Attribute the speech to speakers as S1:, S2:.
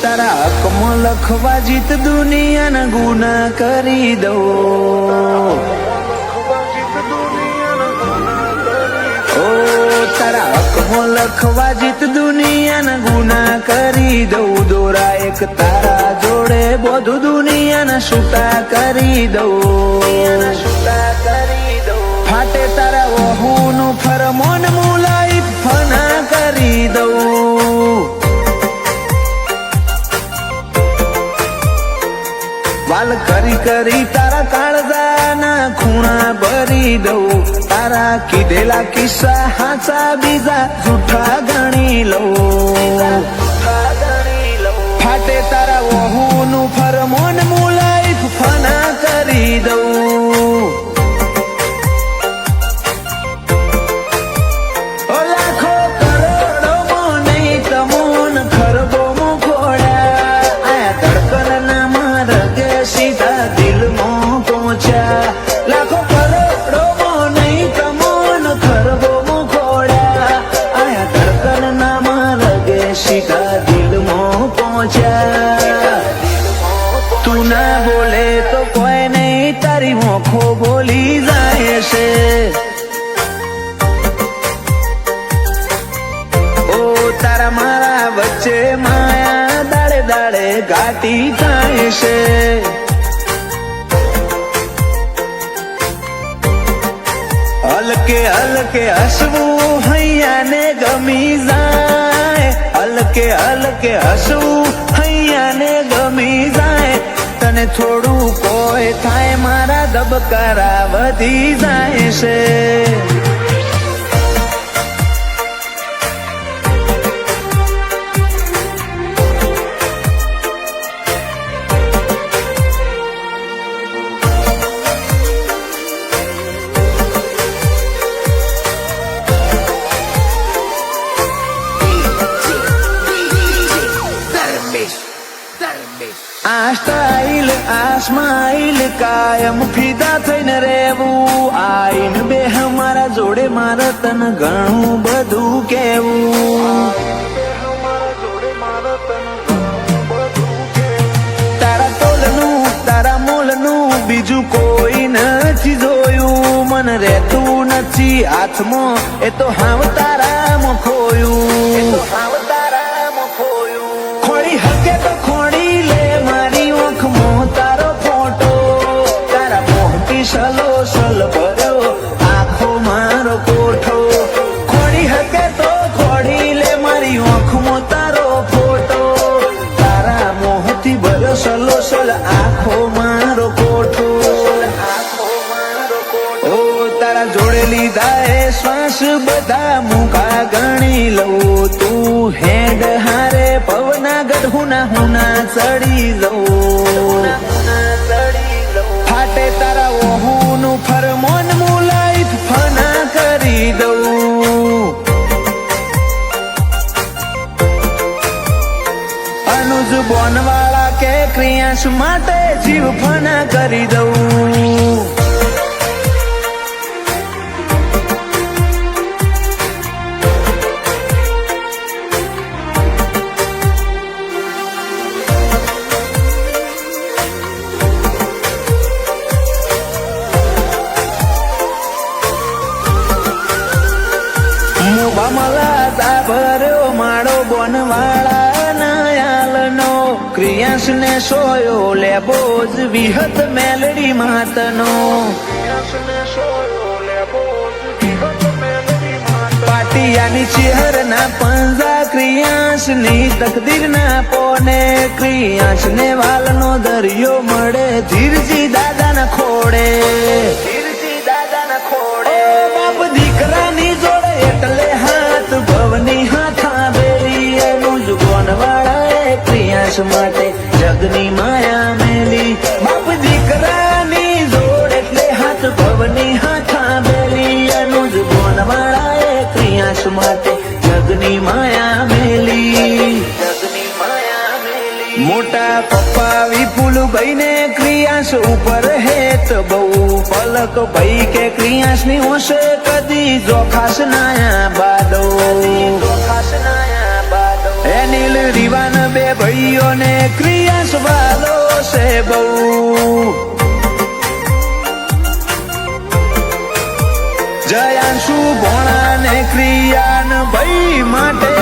S1: તારા હકમાં લખવા જીત દુનિયાના ગુના કરી દઉં. તારા હકમાં લખવા જીત દુનિયાના ગુના કરી દઉં. દોરા એક તારા જોડે બધું દુનિયાના છૂટા કરી દઉં. ફાટે તારા વહુનું ફરમોન મુલાઈ ફના કરી દઉં. વાલ કરી કરી તારા કાળજાના ખૂણા ભરી દઉં. તારા કીધેલા કિસ્સા હાચા બીજા જૂઠા ગણી લઉં. ફાટે તારા વહુનું ફરમોન મુલાઈ ફના કરી દઉં. લાખો કરોડોમાં નહીં તમોન ખરબોમાં ખોડ્યા. આયા ધડકનના માર્ગે સીધા દિલમાં પહોંચ્યા. લાખો કરોડોમાં નહીં તમોન ખરબોમાં ખોડ્યા. આયા ધડકનના માર્ગે સીધા દિલમાં પહોંચ્યા. તું ના બોલે તો કોઈ નહીં તારી મોખો બોલી જાય છે. તારા મારા વચ્ચે માયા દાડે દાડે ઘાટી થાય છે. હલકે હલકે હસવું હૈયાને ગમી જાય. હલકે હલકે હસવું હૈયાને ગમી જાય. તને થોડું કોઈ થાય મારા ધબકારા વધી જાય છે. આ સ્ટાઇલ આ સ્માઇલ કાયમ ફિદા થઈને રહેવું. આઈને બે મારા જોડે મારે તને ઘણું બધું કેવું. તારા તોલનું તારા મોલનું બીજું કોઈ નથી જોયું. મને રહેતું નથી હાથમાં એ તો હાવ તારામાં ખોયું. ખોડી હકે તો ખોડી લે મારી ઓખમાં તારો ફોટો. તારા મોહથી સલો સલ ભર્યો આખો મારો કોઠો. ખોડી હકે તો ખોડી લે મારી ઓખમાં તારો ફોટો. તારા મોહથી ભર્યો સલો સલ આખો મારો કોઠો. ઓ તારા જોડે લીધા એ શ્વાસ બધા મુકા ગણી લઉં. તું હેડ હારે પવના ગઢુના હુના ચડી લઉં. ફાટે તારા વહુનું ફરમોન મુલાઈ ફના કરી દઉં. અનુજ બોનવાળા કે ક્રિયાંશ માટે જીવ ફના કરી દઉં. ભર્યો માળો બોનવાળા નયાલનો. ક્રિયાંશ ને સોયો લેબો જ વિહત મેલડી માતનો. પાટિયાની ચેહરના પંજા ક્રિયાંશ ની તકદીર ના પોને. ક્રિયાંશ ને વાલનો દરિયો મળે ધીરજી દાદા ના ખોડે. બાપ દીકરાની જોડે એટલે હાથ ભવની હાથા બેરી. એનું જ બોનવાળાએ ક્રિયાંશ માટે જગની માયા મેલી. બાપ દીકરાની જોડ એટલે હાથ ભવની હાથા બેલી. એનું જ બોનવાળાએ ક્રિયાંશ માટે જગની માયા મેલી. મોટા પપ્પા વિપુલભાઈ ને ક્રિયાંશ ઉપર હેત બહુ. પલક ભાઈ કે ક્રિયાંશ ની હોશે કદી જોખાશ નાયા બાદો. એ નીલ રીવાન બે ભાઈઓને ક્રિયાસ વાલો છે બહુ જયાંશુ ભોણા ને ક્રિયાન ભાઈ માટે